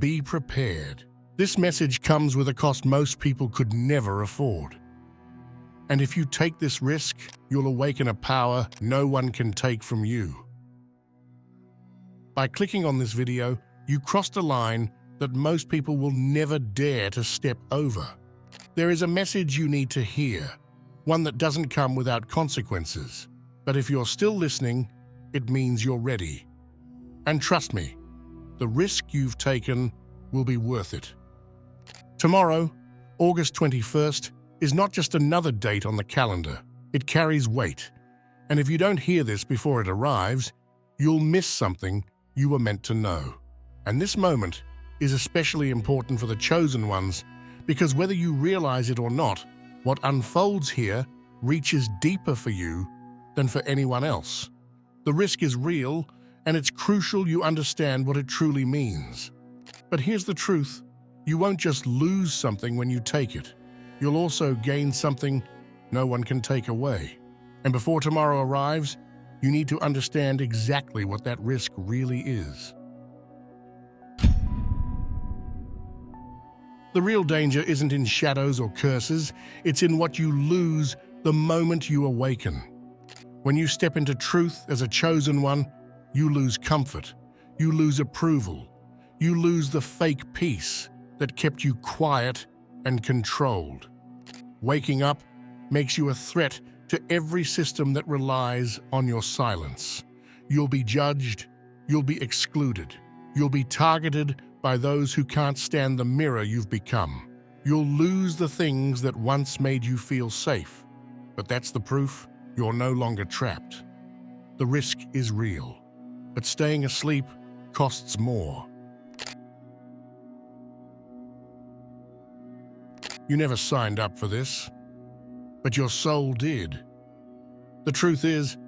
Be prepared. This message comes with a cost most people could never afford. And if you take this risk, you'll awaken a power no one can take from you. By clicking on this video, you crossed a line that most people will never dare to step over. There is a message you need to hear, one that doesn't come without consequences. But if you're still listening, it means you're ready. And trust me, the risk you've taken will be worth it. Tomorrow, August 21st, is not just another date on the calendar. It carries weight. And if you don't hear this before it arrives, you'll miss something you were meant to know. And this moment is especially important for the chosen ones, because whether you realize it or not, what unfolds here reaches deeper for you than for anyone else. The risk is real, and it's crucial you understand what it truly means. But here's the truth. You won't just lose something when you take it. You'll also gain something no one can take away. And before tomorrow arrives, you need to understand exactly what that risk really is. The real danger isn't in shadows or curses, it's in what you lose the moment you awaken. When you step into truth as a chosen one, you lose comfort, you lose approval, you lose the fake peace that kept you quiet and controlled. Waking up makes you a threat to every system that relies on your silence. You'll be judged, you'll be excluded, you'll be targeted by those who can't stand the mirror you've become. You'll lose the things that once made you feel safe. But that's the proof you're no longer trapped. The risk is real, but staying asleep costs more. You never signed up for this, but your soul did. The truth is,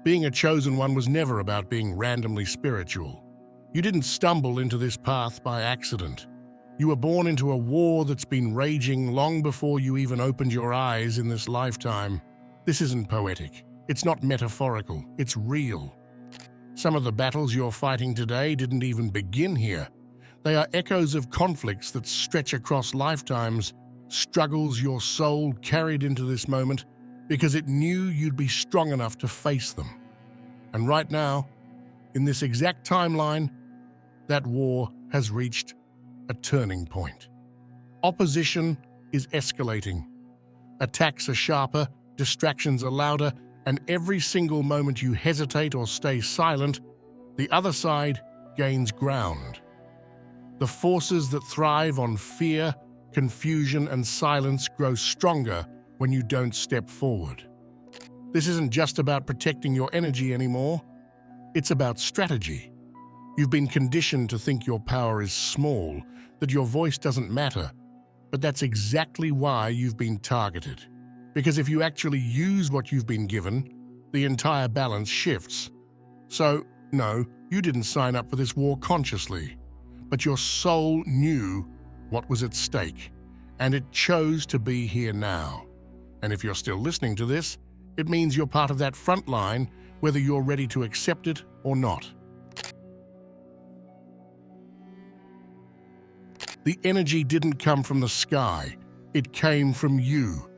being a chosen one was never about being randomly spiritual. You didn't stumble into this path by accident. You were born into a war that's been raging long before you even opened your eyes in this lifetime. This isn't poetic. It's not metaphorical. It's real. Some of the battles you're fighting today didn't even begin here. They are echoes of conflicts that stretch across lifetimes, struggles your soul carried into this moment because it knew you'd be strong enough to face them. And right now, in this exact timeline, that war has reached a turning point. Opposition is escalating. Attacks are sharper, distractions are louder, and every single moment you hesitate or stay silent, the other side gains ground. The forces that thrive on fear, confusion, and silence grow stronger when you don't step forward. This isn't just about protecting your energy anymore. It's about strategy. You've been conditioned to think your power is small, that your voice doesn't matter, but that's exactly why you've been targeted. Because if you actually use what you've been given, the entire balance shifts. So, no, you didn't sign up for this war consciously, but your soul knew what was at stake, and it chose to be here now. And if you're still listening to this, it means you're part of that front line, whether you're ready to accept it or not. The energy didn't come from the sky, it came from you.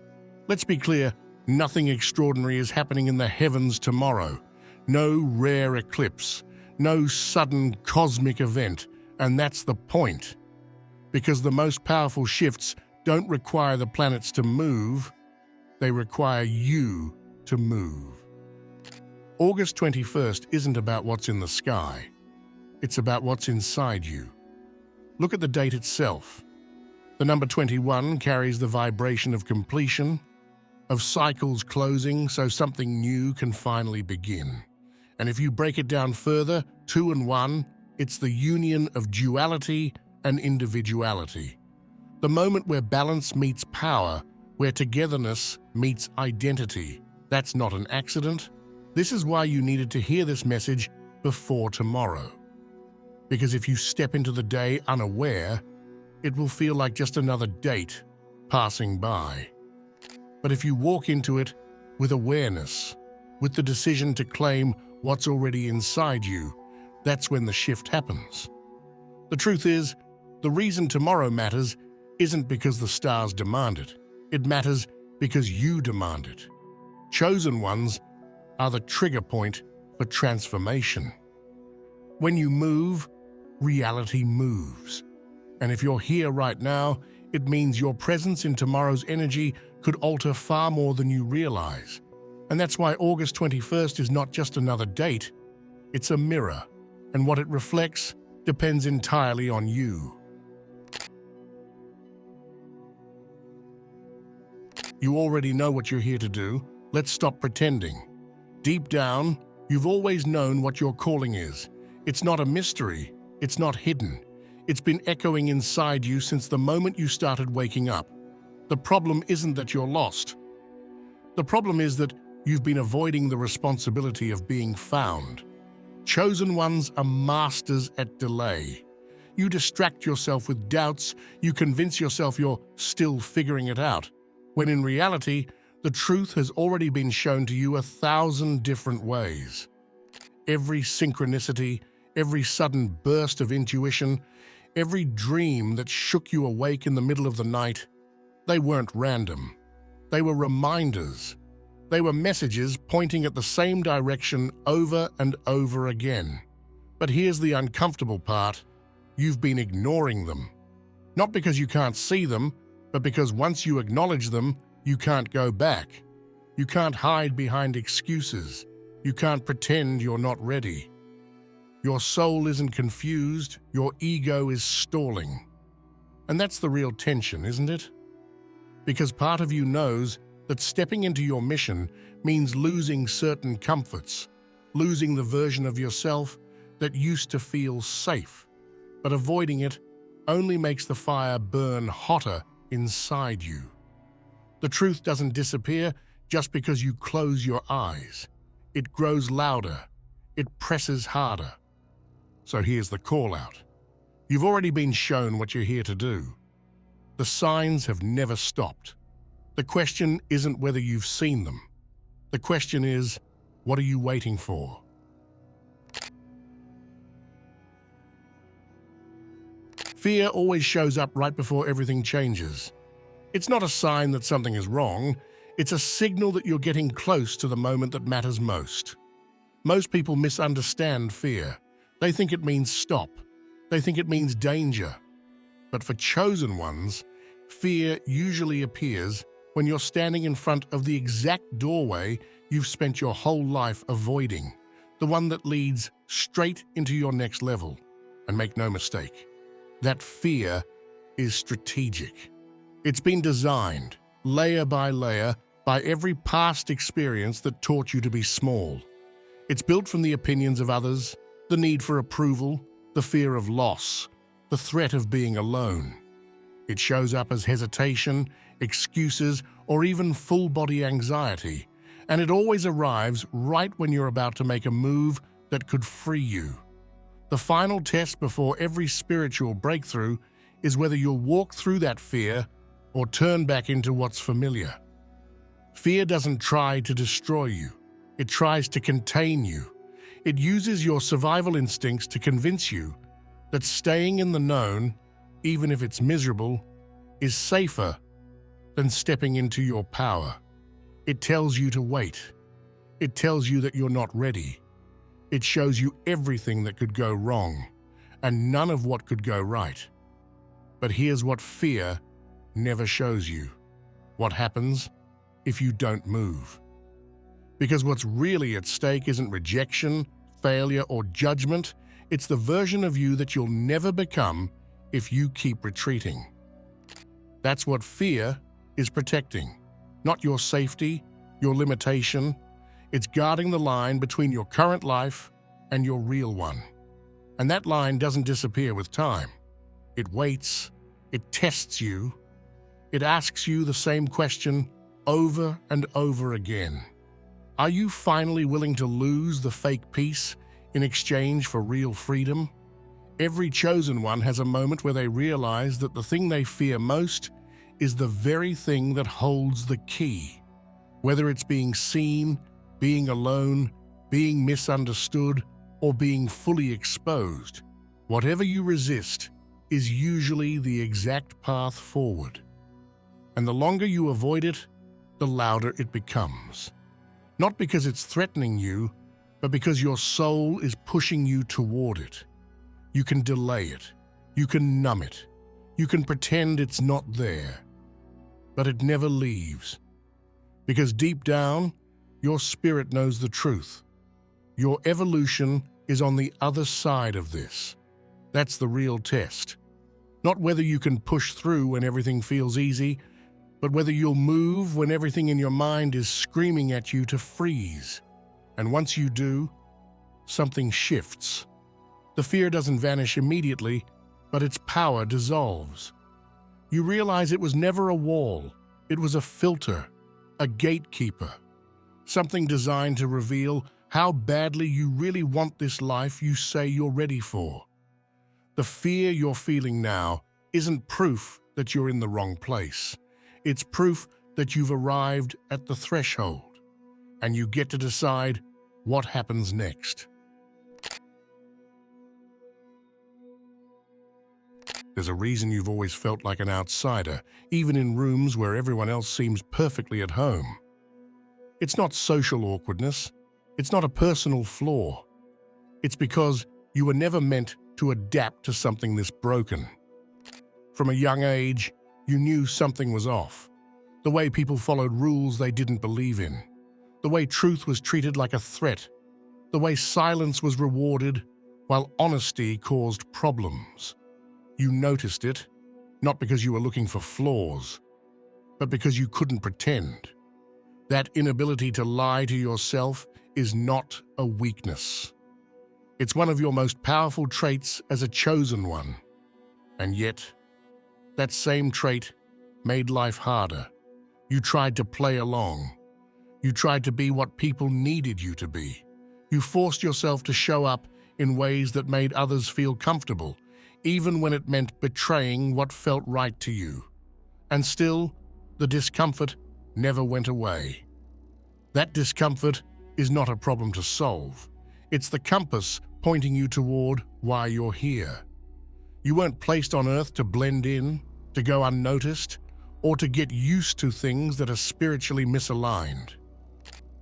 Let's be clear, nothing extraordinary is happening in the heavens tomorrow. No rare eclipse, no sudden cosmic event, and that's the point. Because the most powerful shifts don't require the planets to move, they require you to move. August 21st isn't about what's in the sky, it's about what's inside you. Look at the date itself. The number 21 carries the vibration of completion, of cycles closing so something new can finally begin. And if you break it down further, 2 and 1, it's the union of duality and individuality. The moment where balance meets power, where togetherness meets identity. That's not an accident. This is why you needed to hear this message before tomorrow. Because if you step into the day unaware, it will feel like just another date passing by. But if you walk into it with awareness, with the decision to claim what's already inside you, that's when the shift happens. The truth is, The reason tomorrow matters isn't because the stars demand it. It matters because you demand it. Chosen ones are the trigger point for transformation. When you move, reality moves. And if you're here right now, it means your presence in tomorrow's energy could alter far more than you realize. And that's why August 21st is not just another date, it's a mirror. And what it reflects depends entirely on you. You already know what you're here to do. Let's stop pretending. Deep down, you've always known what your calling is. It's not a mystery. It's not hidden. It's been echoing inside you since the moment you started waking up. The problem isn't that you're lost. The problem is that you've been avoiding the responsibility of being found. Chosen ones are masters at delay. You distract yourself with doubts. You convince yourself you're still figuring it out, when in reality, the truth has already been shown to you 1,000 different ways. Every synchronicity, every sudden burst of intuition, every dream that shook you awake in the middle of the night, they weren't random. They were reminders. They were messages pointing at the same direction over and over again. But here's the uncomfortable part. You've been ignoring them. Not because you can't see them, but because once you acknowledge them, you can't go back. You can't hide behind excuses. You can't pretend you're not ready. Your soul isn't confused, your ego is stalling. And that's the real tension, isn't it? Because part of you knows that stepping into your mission means losing certain comforts, losing the version of yourself that used to feel safe. But avoiding it only makes the fire burn hotter inside you. The truth doesn't disappear just because you close your eyes. It grows louder. It presses harder. So here's the call out. You've already been shown what you're here to do. The signs have never stopped. The question isn't whether you've seen them. The question is, what are you waiting for? Fear always shows up right before everything changes. It's not a sign that something is wrong. It's a signal that you're getting close to the moment that matters most. Most people misunderstand fear. They think it means stop. They think it means danger. But for chosen ones, fear usually appears when you're standing in front of the exact doorway you've spent your whole life avoiding, the one that leads straight into your next level. And make no mistake, that fear is strategic. It's been designed, layer by layer, by every past experience that taught you to be small. It's built from the opinions of others, the need for approval, the fear of loss, the threat of being alone. It shows up as hesitation, excuses, or even full-body anxiety, and it always arrives right when you're about to make a move that could free you. The final test before every spiritual breakthrough is whether you'll walk through that fear or turn back into what's familiar. Fear doesn't try to destroy you. It tries to contain you. It uses your survival instincts to convince you that staying in the known, even if it's miserable, is safer than stepping into your power. It tells you to wait. It tells you that you're not ready. It shows you everything that could go wrong and none of what could go right. But here's what fear never shows you. What happens if you don't move? Because what's really at stake isn't rejection, failure, or judgment. It's the version of you that you'll never become if you keep retreating. That's what fear is protecting. Not your safety, your limitation. It's guarding the line between your current life and your real one. And that line doesn't disappear with time. It waits. It tests you. It asks you the same question over and over again. Are you finally willing to lose the fake peace in exchange for real freedom? Every chosen one has a moment where they realize that the thing they fear most is the very thing that holds the key. Whether it's being seen, being alone, being misunderstood, or being fully exposed, whatever you resist, is usually the exact path forward. And the longer you avoid it, the louder it becomes. Not because it's threatening you, but because your soul is pushing you toward it. You can delay it. You can numb it. You can pretend it's not there. But it never leaves. Because deep down, your spirit knows the truth. Your evolution is on the other side of this. That's the real test. Not whether you can push through when everything feels easy, but whether you'll move when everything in your mind is screaming at you to freeze. And once you do, something shifts. The fear doesn't vanish immediately, but its power dissolves. You realize it was never a wall. It was a filter, a gatekeeper, something designed to reveal how badly you really want this life you say you're ready for. The fear you're feeling now isn't proof that you're in the wrong place. It's proof that you've arrived at the threshold, and you get to decide what happens next. There's a reason you've always felt like an outsider, even in rooms where everyone else seems perfectly at home. It's not social awkwardness. It's not a personal flaw. It's because you were never meant to adapt to something this broken. From a young age, you knew something was off. The way people followed rules they didn't believe in. The way truth was treated like a threat. The way silence was rewarded while honesty caused problems. You noticed it, not because you were looking for flaws, but because you couldn't pretend. That inability to lie to yourself is not a weakness. It's one of your most powerful traits as a chosen one. And yet, that same trait made life harder. You tried to play along. You tried to be what people needed you to be. You forced yourself to show up in ways that made others feel comfortable, even when it meant betraying what felt right to you. And still, the discomfort never went away. That discomfort is not a problem to solve. It's the compass pointing you toward why you're here. You weren't placed on Earth to blend in, to go unnoticed, or to get used to things that are spiritually misaligned.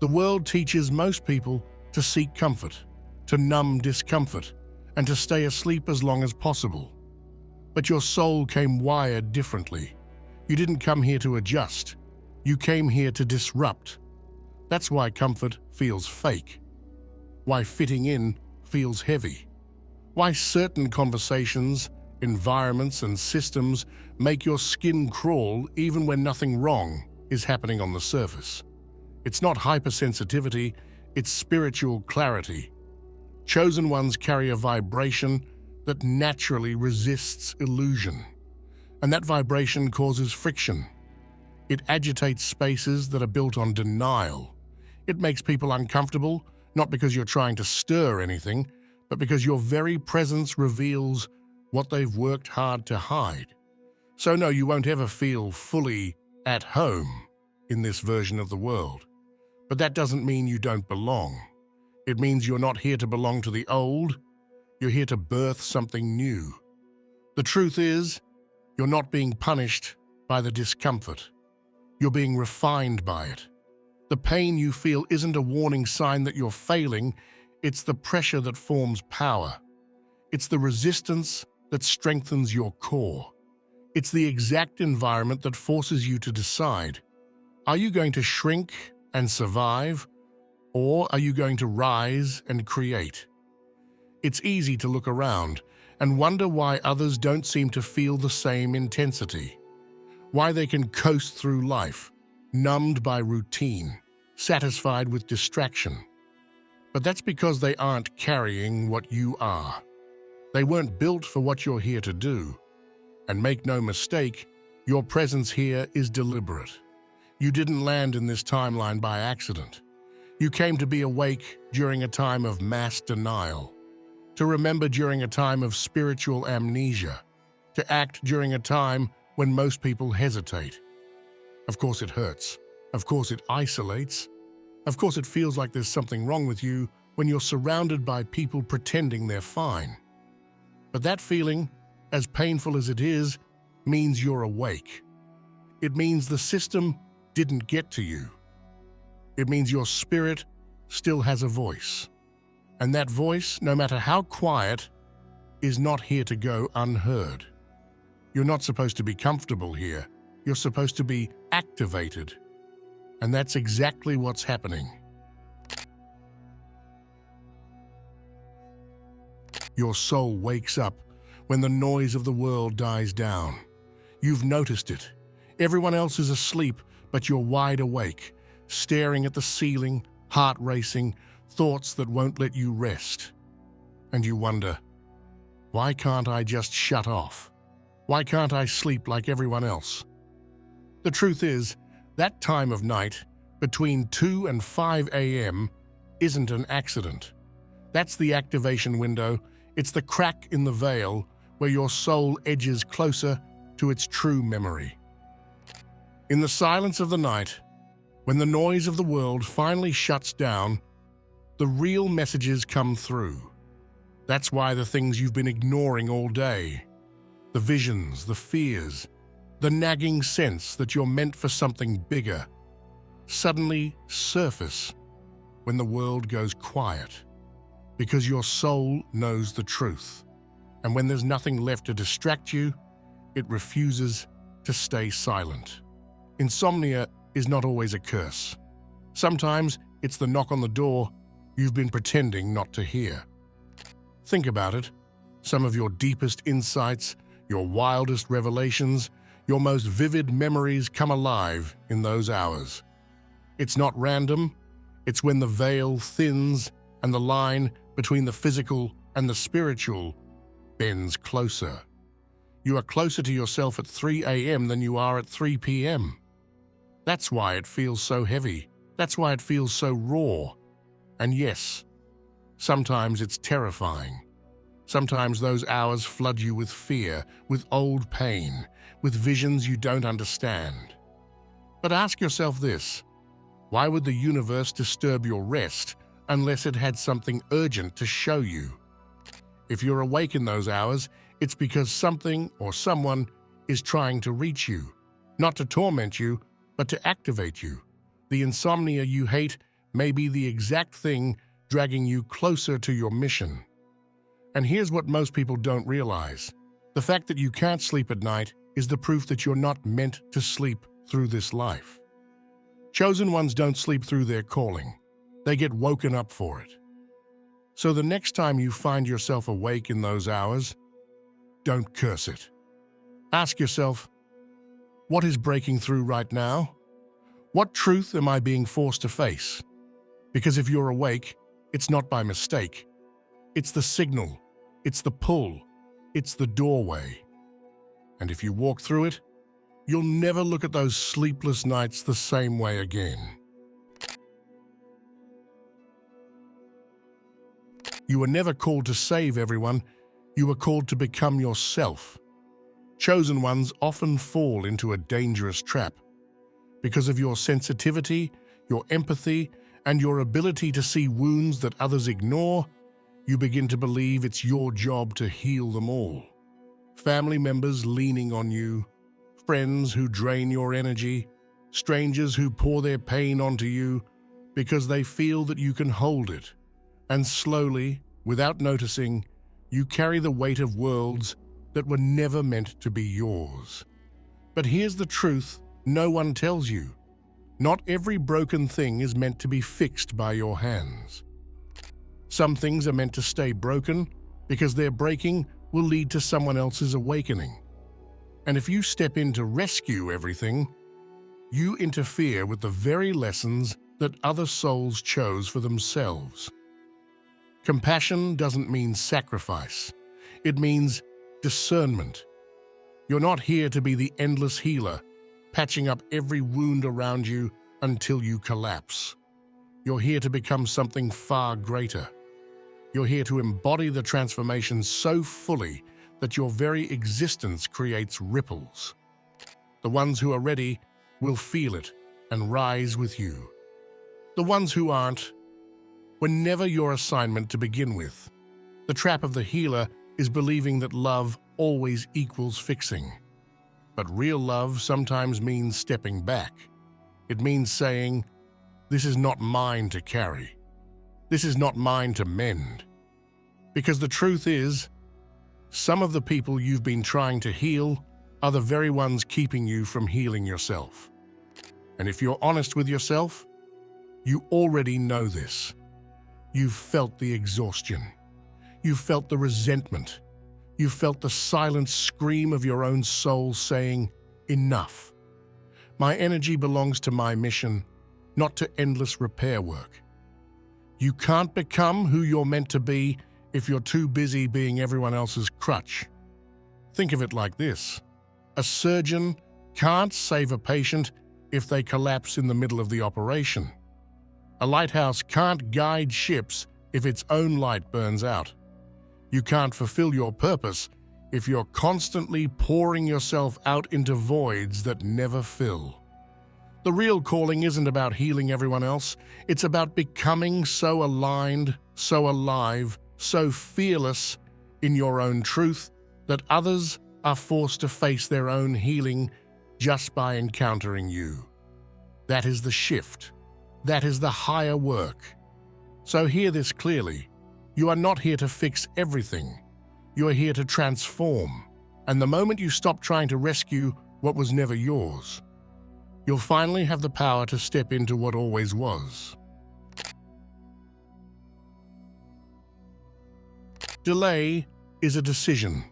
The world teaches most people to seek comfort, to numb discomfort, and to stay asleep as long as possible. But your soul came wired differently. You didn't come here to adjust. You came here to disrupt. That's why comfort feels fake. Why fitting in feels heavy. Why certain conversations, environments, and systems make your skin crawl even when nothing wrong is happening on the surface. It's not hypersensitivity, it's spiritual clarity. Chosen ones carry a vibration that naturally resists illusion. And that vibration causes friction. It agitates spaces that are built on denial. It makes people uncomfortable, not because you're trying to stir anything, but because your very presence reveals what they've worked hard to hide. So no, you won't ever feel fully at home in this version of the world. But that doesn't mean you don't belong. It means you're not here to belong to the old, you're here to birth something new. The truth is, you're not being punished by the discomfort. You're being refined by it. The pain you feel isn't a warning sign that you're failing, it's the pressure that forms power. It's the resistance that strengthens your core. It's the exact environment that forces you to decide. Are you going to shrink and survive, or are you going to rise and create? It's easy to look around and wonder why others don't seem to feel the same intensity. Why they can coast through life, numbed by routine, satisfied with distraction. But that's because they aren't carrying what you are. They weren't built for what you're here to do. And make no mistake, your presence here is deliberate. You didn't land in this timeline by accident. You came to be awake during a time of mass denial, to remember during a time of spiritual amnesia, to act during a time when most people hesitate. Of course it hurts. Of course it isolates. Of course it feels like there's something wrong with you when you're surrounded by people pretending they're fine. But that feeling, as painful as it is, means you're awake. It means the system didn't get to you. It means your spirit still has a voice. And that voice, no matter how quiet, is not here to go unheard. You're not supposed to be comfortable here. You're supposed to be activated. And that's exactly what's happening. Your soul wakes up when the noise of the world dies down. You've noticed it. Everyone else is asleep, but you're wide awake, staring at the ceiling, heart racing, thoughts that won't let you rest. And you wonder, why can't I just shut off? Why can't I sleep like everyone else? The truth is, that time of night, between 2 and 5 a.m., isn't an accident. That's the activation window. It's the crack in the veil where your soul edges closer to its true memory. In the silence of the night, when the noise of the world finally shuts down, the real messages come through. That's why the things you've been ignoring all day, the visions, the fears, the nagging sense that you're meant for something bigger, suddenly surface when the world goes quiet, because your soul knows the truth. And when there's nothing left to distract you, it refuses to stay silent. Insomnia is not always a curse. Sometimes it's the knock on the door you've been pretending not to hear. Think about it. Some of your deepest insights, your wildest revelations, your most vivid memories come alive in those hours. It's not random. It's when the veil thins and the line between the physical and the spiritual bends closer. You are closer to yourself at 3 a.m. than you are at 3 p.m. That's why it feels so heavy. That's why it feels so raw. And yes, sometimes it's terrifying. Sometimes those hours flood you with fear, with old pain, with visions you don't understand. But ask yourself this: why would the universe disturb your rest unless it had something urgent to show you? If you're awake in those hours, it's because something or someone is trying to reach you, not to torment you, but to activate you. The insomnia you hate may be the exact thing dragging you closer to your mission. And here's what most people don't realize. The fact that you can't sleep at night is the proof that you're not meant to sleep through this life. Chosen ones don't sleep through their calling. They get woken up for it. So the next time you find yourself awake in those hours, don't curse it. Ask yourself, what is breaking through right now? What truth am I being forced to face? Because if you're awake, it's not by mistake. It's the signal. It's the pull. It's the doorway. And if you walk through it, you'll never look at those sleepless nights the same way again. You were never called to save everyone. You were called to become yourself. Chosen ones often fall into a dangerous trap. Because of your sensitivity, your empathy, and your ability to see wounds that others ignore, you begin to believe it's your job to heal them all. Family members leaning on you, friends who drain your energy, strangers who pour their pain onto you because they feel that you can hold it. And slowly, without noticing, you carry the weight of worlds that were never meant to be yours. But here's the truth no one tells you. Not every broken thing is meant to be fixed by your hands. Some things are meant to stay broken because their breaking will lead to someone else's awakening. And if you step in to rescue everything, you interfere with the very lessons that other souls chose for themselves. Compassion doesn't mean sacrifice. It means discernment. You're not here to be the endless healer, patching up every wound around you until you collapse. You're here to become something far greater. You're here to embody the transformation so fully that your very existence creates ripples. The ones who are ready will feel it and rise with you. The ones who aren't were never your assignment to begin with. The trap of the healer is believing that love always equals fixing. But real love sometimes means stepping back. It means saying, "This is not mine to carry. This is not mine to mend." Because the truth is, some of the people you've been trying to heal are the very ones keeping you from healing yourself. And if you're honest with yourself, you already know this. You've felt the exhaustion. You've felt the resentment. You've felt the silent scream of your own soul saying, "Enough. My energy belongs to my mission, not to endless repair work." You can't become who you're meant to be if you're too busy being everyone else's crutch. Think of it like this. A surgeon can't save a patient if they collapse in the middle of the operation. A lighthouse can't guide ships if its own light burns out. You can't fulfill your purpose if you're constantly pouring yourself out into voids that never fill. The real calling isn't about healing everyone else. It's about becoming so aligned, so alive, so fearless in your own truth that others are forced to face their own healing just by encountering you. That is the shift. That is the higher work. So hear this clearly. You are not here to fix everything. You are here to transform. And the moment you stop trying to rescue what was never yours, you'll finally have the power to step into what always was. Delay is a decision,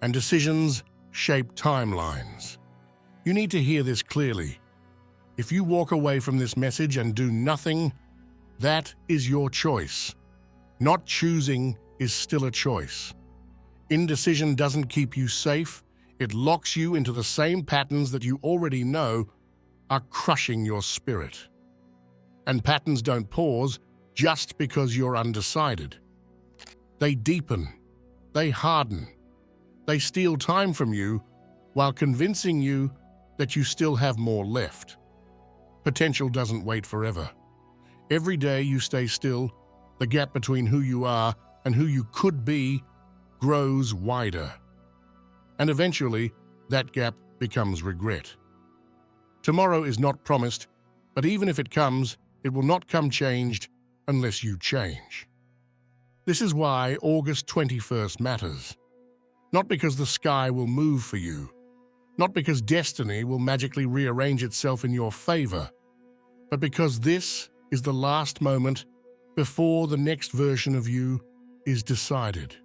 and decisions shape timelines. You need to hear this clearly. If you walk away from this message and do nothing, that is your choice. Not choosing is still a choice. Indecision doesn't keep you safe. It locks you into the same patterns that you already know are crushing your spirit. And patterns don't pause just because you're undecided. They deepen, they harden, they steal time from you while convincing you that you still have more left. Potential doesn't wait forever. Every day you stay still, the gap between who you are and who you could be grows wider. And eventually, that gap becomes regret. Tomorrow is not promised, but even if it comes, it will not come changed unless you change. This is why August 21st matters. Not because the sky will move for you, not because destiny will magically rearrange itself in your favor, but because this is the last moment before the next version of you is decided.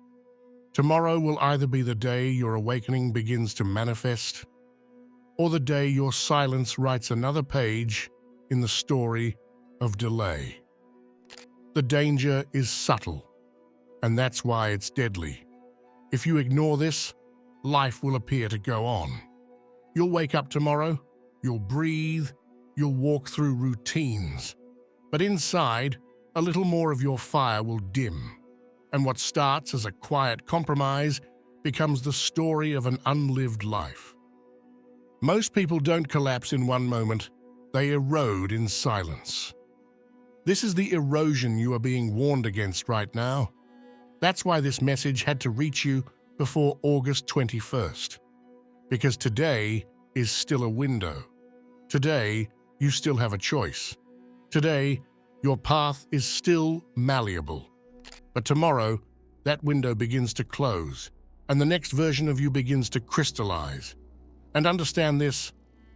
Tomorrow will either be the day your awakening begins to manifest, or the day your silence writes another page in the story of delay. The danger is subtle, and that's why it's deadly. If you ignore this, life will appear to go on. You'll wake up tomorrow, you'll breathe, you'll walk through routines, but inside, a little more of your fire will dim, and what starts as a quiet compromise becomes the story of an unlived life. Most people don't collapse in one moment, they erode in silence. This is the erosion you are being warned against right now. That's why this message had to reach you before August 21st. Because today is still a window. Today, you still have a choice. Today, your path is still malleable. But tomorrow, that window begins to close, and the next version of you begins to crystallize. And understand this,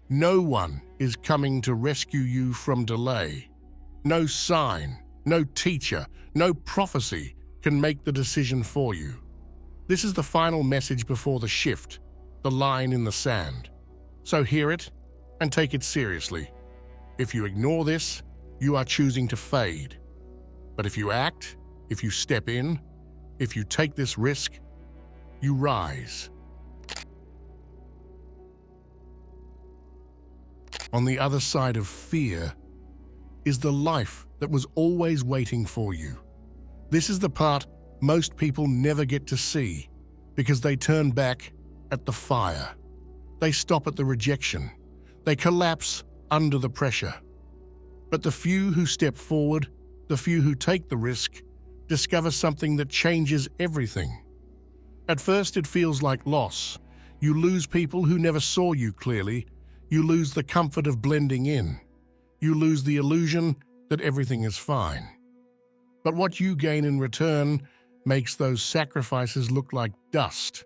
no one is coming to rescue you from delay. No sign, no teacher, no prophecy can make the decision for you. This is the final message before the shift, the line in the sand. So hear it and take it seriously. If you ignore this, you are choosing to fade. But if you act, if you step in, if you take this risk, you rise. On the other side of fear is the life that was always waiting for you. This is the part most people never get to see because they turn back at the fire. They stop at the rejection. They collapse under the pressure. But the few who step forward, the few who take the risk, discover something that changes everything. At first, it feels like loss. You lose people who never saw you clearly. You lose the comfort of blending in. You lose the illusion that everything is fine. But what you gain in return makes those sacrifices look like dust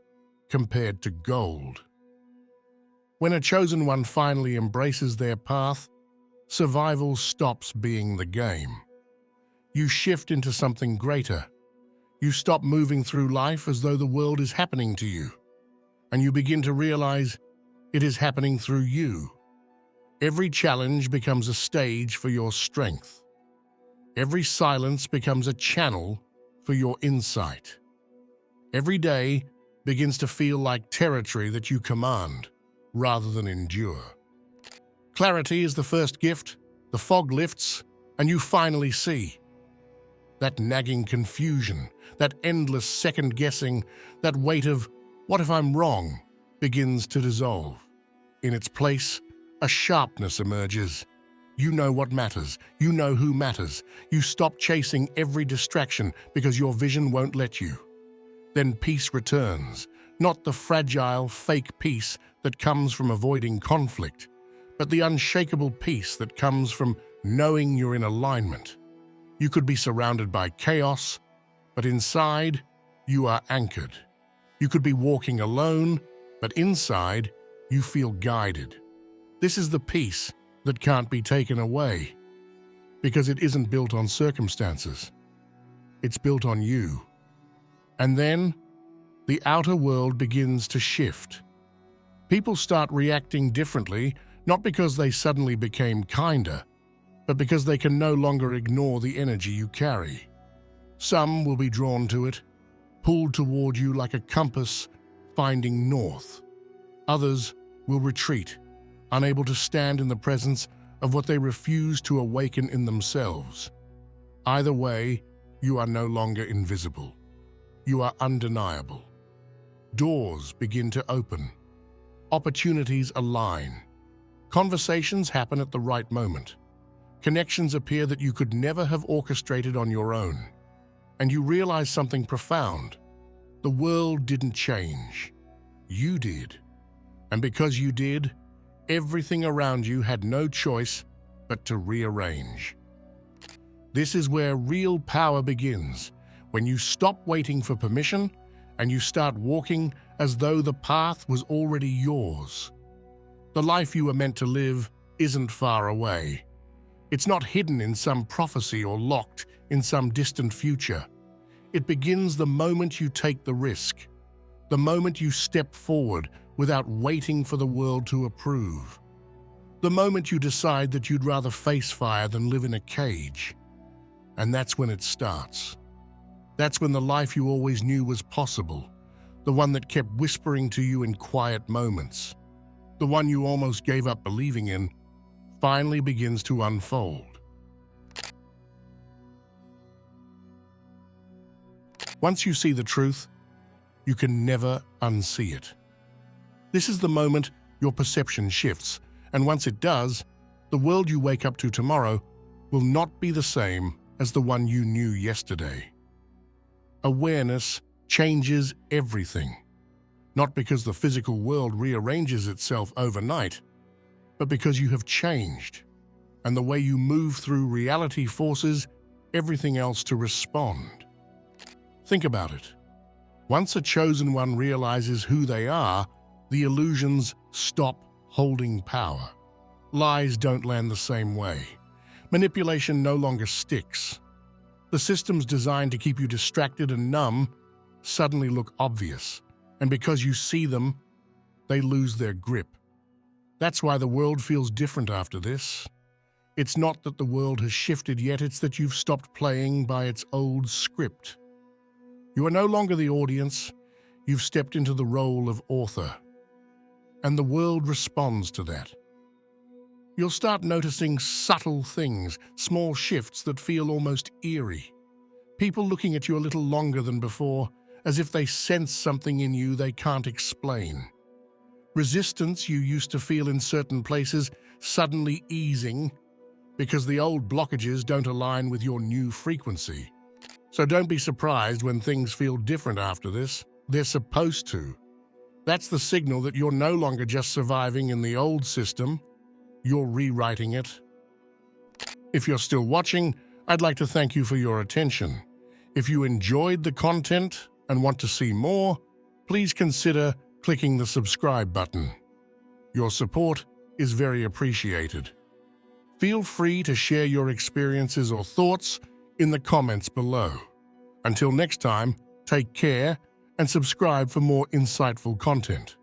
compared to gold. When a chosen one finally embraces their path, survival stops being the game. You shift into something greater. You stop moving through life as though the world is happening to you, and you begin to realize it is happening through you. Every challenge becomes a stage for your strength. Every silence becomes a channel for your insight. Every day begins to feel like territory that you command rather than endure. Clarity is the first gift, the fog lifts, and you finally see. That nagging confusion, that endless second-guessing, that weight of, what if I'm wrong, begins to dissolve. In its place, a sharpness emerges. You know what matters. You know who matters. You stop chasing every distraction because your vision won't let you. Then peace returns, not the fragile, fake peace that comes from avoiding conflict, but the unshakable peace that comes from knowing you're in alignment. You could be surrounded by chaos, but inside, you are anchored. You could be walking alone, but inside, you feel guided. This is the peace that can't be taken away, because it isn't built on circumstances. It's built on you. And then, the outer world begins to shift. People start reacting differently, not because they suddenly became kinder, but because they can no longer ignore the energy you carry. Some will be drawn to it, pulled toward you like a compass finding north. Others will retreat, unable to stand in the presence of what they refuse to awaken in themselves. Either way, you are no longer invisible. You are undeniable. Doors begin to open. Opportunities align. Conversations happen at the right moment. Connections appear that you could never have orchestrated on your own. And you realize something profound. The world didn't change. You did. And because you did, everything around you had no choice but to rearrange. This is where real power begins, when you stop waiting for permission and you start walking as though the path was already yours. The life you were meant to live isn't far away. It's not hidden in some prophecy or locked in some distant future. It begins the moment you take the risk, the moment you step forward without waiting for the world to approve, the moment you decide that you'd rather face fire than live in a cage. And that's when it starts. That's when the life you always knew was possible, the one that kept whispering to you in quiet moments, the one you almost gave up believing in, finally begins to unfold. Once you see the truth, you can never unsee it. This is the moment your perception shifts, and once it does, the world you wake up to tomorrow will not be the same as the one you knew yesterday. Awareness changes everything, not because the physical world rearranges itself overnight, but because you have changed, and the way you move through reality forces everything else to respond. Think about it. Once a chosen one realizes who they are, the illusions stop holding power. Lies don't land the same way. Manipulation no longer sticks. The systems designed to keep you distracted and numb suddenly look obvious, and because you see them, they lose their grip. That's why the world feels different after this. It's not that the world has shifted yet, it's that you've stopped playing by its old script. You are no longer the audience, you've stepped into the role of author. And the world responds to that. You'll start noticing subtle things, small shifts that feel almost eerie. People looking at you a little longer than before, as if they sense something in you they can't explain. Resistance you used to feel in certain places suddenly easing because the old blockages don't align with your new frequency. So don't be surprised when things feel different after this. They're supposed to. That's the signal that you're no longer just surviving in the old system, you're rewriting it. If you're still watching, I'd like to thank you for your attention. If you enjoyed the content and want to see more, please consider clicking the subscribe button. Your support is very appreciated. Feel free to share your experiences or thoughts in the comments below. Until next time, take care and subscribe for more insightful content.